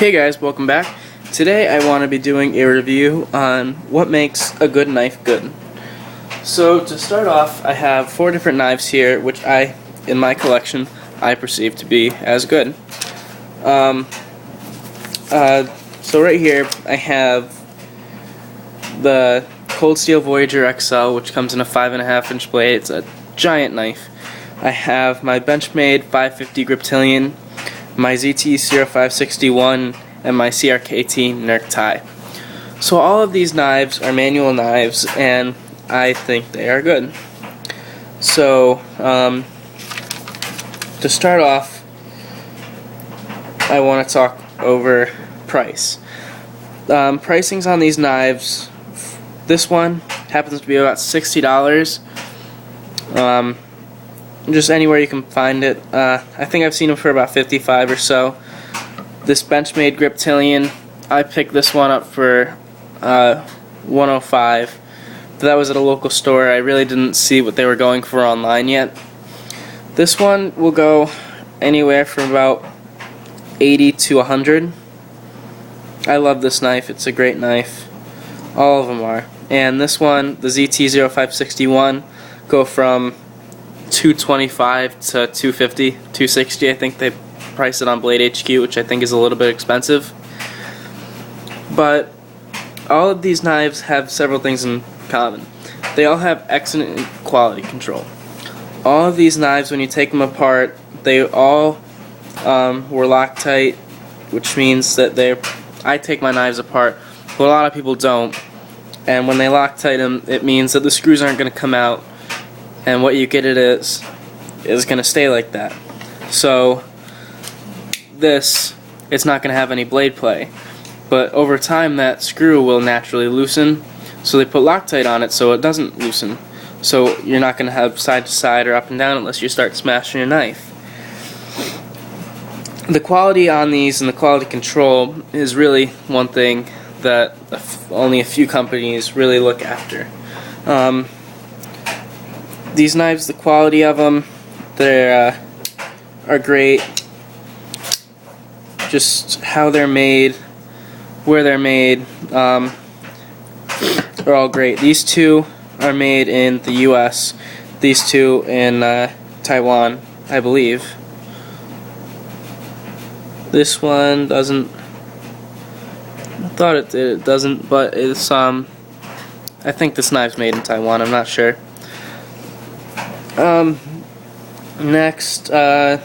Hey guys, welcome back. Today I want to be doing a review on what makes a good knife good. So to start off, I have 4 different knives here, which in my collection, I perceive to be as good. So right here, I have the Cold Steel Voyager XL, which comes in a 5.5-inch blade. It's a giant knife. I have my Benchmade 550 Griptilian, my ZT-0561, and my CRKT Nerk tie. So all of these knives are manual knives, and I think they are good. So to start off, I want to talk over price. Pricings on these knives, this one happens to be about $60. Just anywhere you can find it. I think I've seen them for about $55 or so. This Benchmade Griptilian, I picked this one up for $105. But that was at a local store. I really didn't see what they were going for online yet. This one will go anywhere from about $80 to $100. I love this knife. It's a great knife. All of them are. And this one, the ZT-0561, go from $225 to $250, $260. I think they price it on Blade HQ, which I think is a little bit expensive. But all of these knives have several things in common. They all have excellent quality control. All of these knives, when you take them apart, they all were Loctite, which means that I take my knives apart, but a lot of people don't. And when they Loctite them, it means that the screws aren't going to come out, and what you get it is going to stay like that. So it's not going to have any blade play, but over time that screw will naturally loosen, so they put Loctite on it so it doesn't loosen. So you're not going to have side to side or up and down unless you start smashing your knife. The quality on these and the quality control is really one thing that only a few companies really look after. These knives, the quality of them, they are great. Just how they're made, where they're made, are all great. These two are made in the US. These two in Taiwan, I believe. This one doesn't. I thought it did. It doesn't, but it's I think this knife's made in Taiwan. I'm not sure. Next, the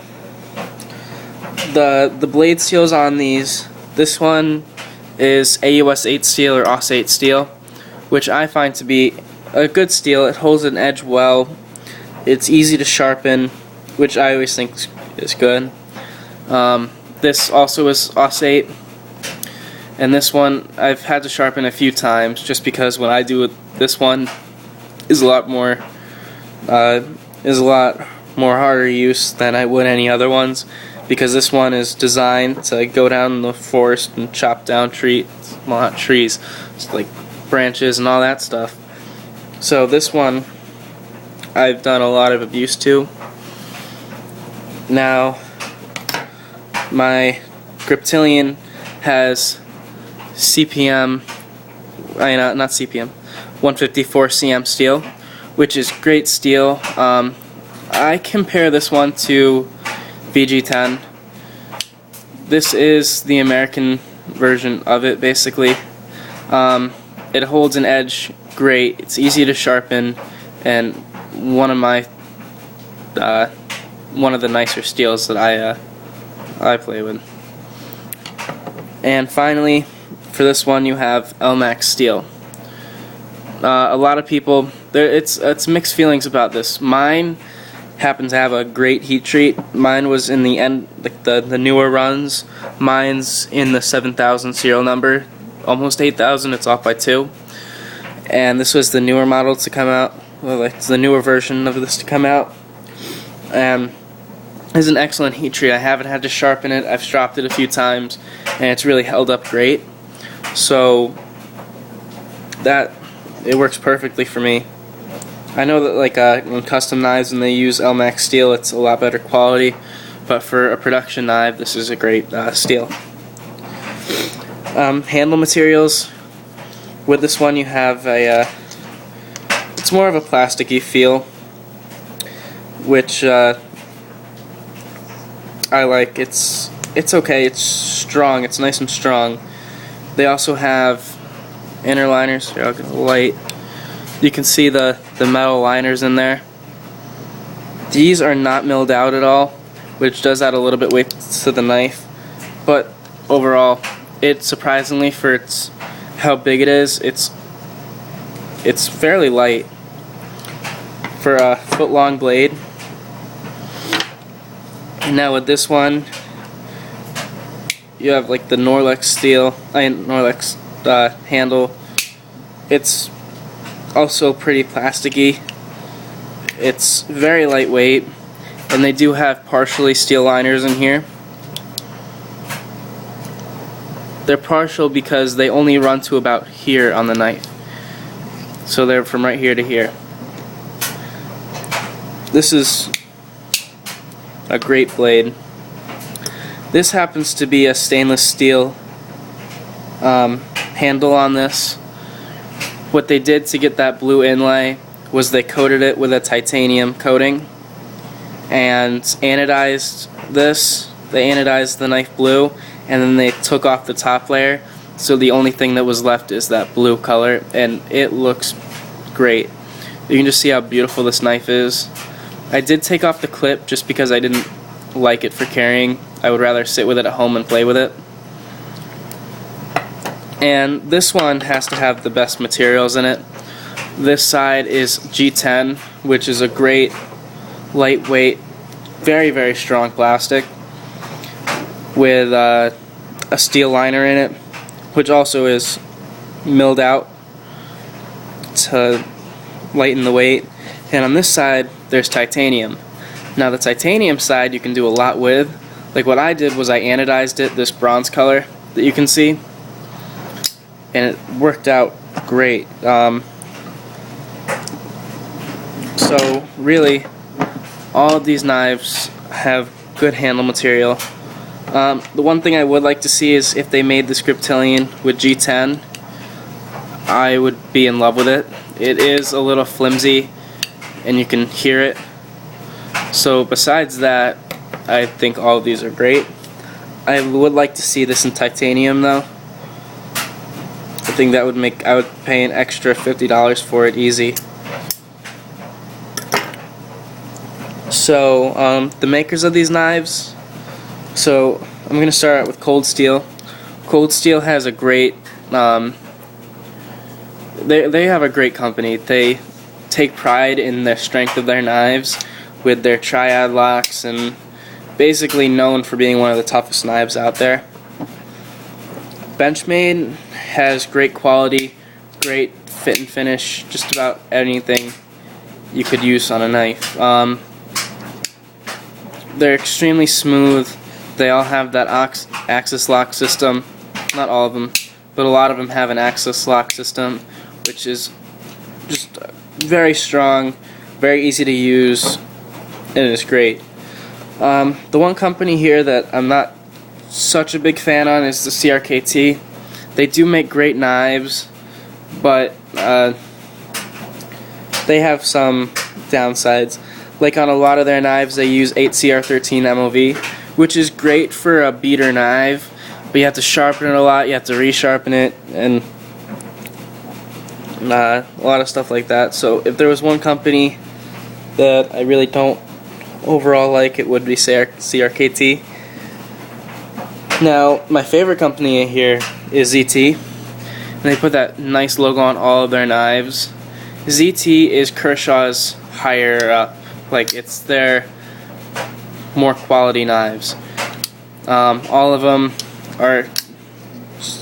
blade seals on these. This one is AUS 8 steel or AUS 8 steel, which I find to be a good steel. It holds an edge well. It's easy to sharpen, which I always think is good. This also is AUS 8, and this one I've had to sharpen a few times just because when I do it, this one is a lot more harder use than I would any other ones, because this one is designed to go down in the forest and chop down trees, well, not trees, it's like branches and all that stuff. So this one I've done a lot of abuse to. Now my Griptilian has CPM, not CPM, 154 cm steel, which is great steel. I compare this one to VG10. This is the American version of it, basically. It holds an edge great. It's easy to sharpen, and one of the nicer steels that I play with. And finally, for this one, you have Elmax steel. A lot of people, it's mixed feelings about this. Mine happens to have a great heat treat. Mine was in the end, like the newer runs. Mine's in the 7,000 serial number, almost 8,000. It's off by 2. And this was the newer model to come out. Well, like the newer version of this to come out. And it's an excellent heat treat. I haven't had to sharpen it. I've stropped it a few times, and it's really held up great. So it works perfectly for me. I know that like on custom knives, when they use Elmax steel, it's a lot better quality, but for a production knife, this is a great steel. Handle materials. With this one you have a, it's more of a plasticky feel, which I like. It's okay, it's strong, it's nice and strong. They also have inner liners. Here, I'll get a light. You can see the metal liners in there. These are not milled out at all, which does add a little bit weight to the knife, but overall, it surprisingly, for how big it is, it's fairly light for a foot-long blade. Now with this one, you have like the Norlex steel, Norlex handle. It's also pretty plasticky. It's very lightweight, and they do have partially steel liners in here. They're partial because they only run to about here on the knife. So they're from right here to here. This is a great blade. This happens to be a stainless steel handle on this. What they did to get that blue inlay was they coated it with a titanium coating and anodized this. They anodized the knife blue, and then they took off the top layer, so the only thing that was left is that blue color, and it looks great. You can just see how beautiful this knife is. I did take off the clip just because I didn't like it for carrying. I would rather sit with it at home and play with it. And this one has to have the best materials in it. This side is G10, which is a great lightweight, very, very strong plastic with a steel liner in it, which also is milled out to lighten the weight. And on this side, there's titanium. Now the titanium side you can do a lot with. Like what I did was I anodized it, this bronze color that you can see, and it worked out great. So really, all of these knives have good handle material. The one thing I would like to see is if they made this Griptilian with G10, I would be in love with it. It is a little flimsy and you can hear it. So besides that, I think all of these are great. I would like to see this in titanium though. I think that would make, I would pay an extra $50 for it easy. So the makers of these knives, so I'm going to start out with Cold Steel. Cold Steel has a great, they have a great company. They take pride in the strength of their knives with their triad locks, and basically known for being one of the toughest knives out there. Benchmade has great quality, great fit and finish, just about anything you could use on a knife. They're extremely smooth. They all have that axis lock system. Not all of them, but a lot of them have an axis lock system, which is just very strong, very easy to use, and it's great. The one company here that I'm not such a big fan on is the CRKT. They do make great knives, but they have some downsides. Like on a lot of their knives, they use 8CR13 MOV, which is great for a beater knife, but you have to sharpen it a lot, you have to resharpen it, and a lot of stuff like that. So if there was one company that I really don't overall like, it would be CRKT. Now, my favorite company here is ZT, and they put that nice logo on all of their knives. ZT is Kershaw's higher up, like it's their more quality knives. All of them are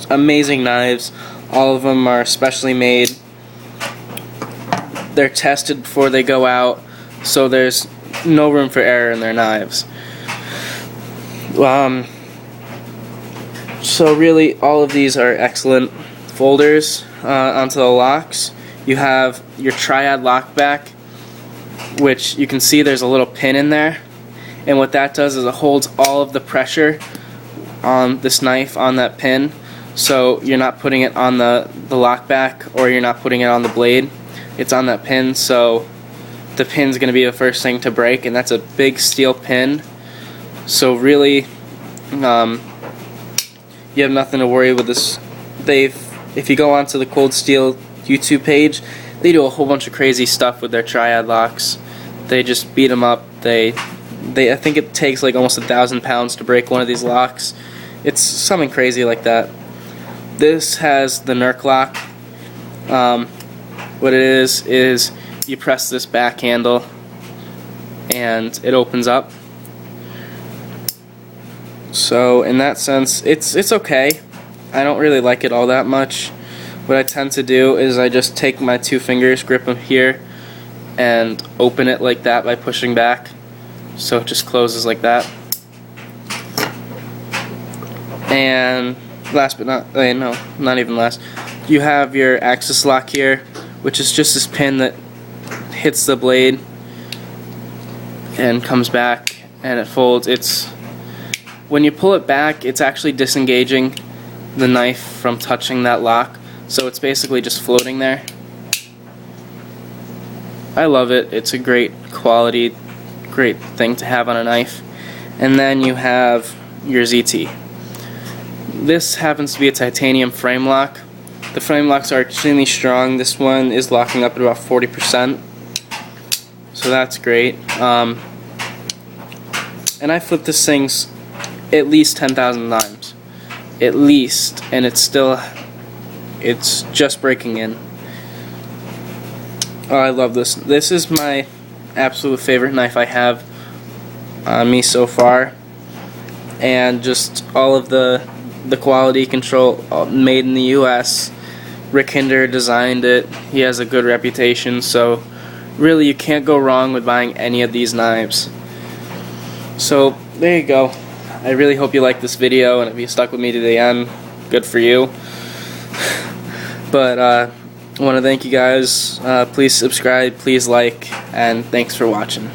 amazing knives. All of them are specially made. They're tested before they go out, so there's no room for error in their knives. So really, all of these are excellent folders onto the locks. You have your triad lock back, which you can see there's a little pin in there, and what that does is it holds all of the pressure on this knife on that pin. So you're not putting it on the lock back, or you're not putting it on the blade. It's on that pin, so the pin's going to be the first thing to break, and that's a big steel pin. So really, you have nothing to worry with this. If you go onto the Cold Steel YouTube page, they do a whole bunch of crazy stuff with their Triad locks. They just beat them up. I think it takes like almost 1,000 pounds to break one of these locks. It's something crazy like that. This has the Nerk lock. What it is you press this back handle and it opens up. So in that sense, it's okay. I don't really like it all that much. What I tend to do is I just take my 2 fingers, grip them here, and open it like that by pushing back. So it just closes like that. And last but not, no, not even last, you have your axis lock here, which is just this pin that hits the blade and comes back and it folds. When you pull it back, it's actually disengaging the knife from touching that lock, so it's basically just floating there. I love it. It's a great quality, great thing to have on a knife. And then you have your ZT. This happens to be a titanium frame lock. The frame locks are extremely strong. This one is locking up at about 40%, so that's great. And I flipped this thing at least 10,000 times, at least, and it's just breaking in. Oh, I love this. This is my absolute favorite knife I have on me so far, and just all of the quality control, made in the US. Rick Hinder designed it. He has a good reputation, so really you can't go wrong with buying any of these knives. So there you go. I really hope you liked this video, and if you stuck with me to the end, good for you. But I want to thank you guys. Please subscribe, please like, and thanks for watching.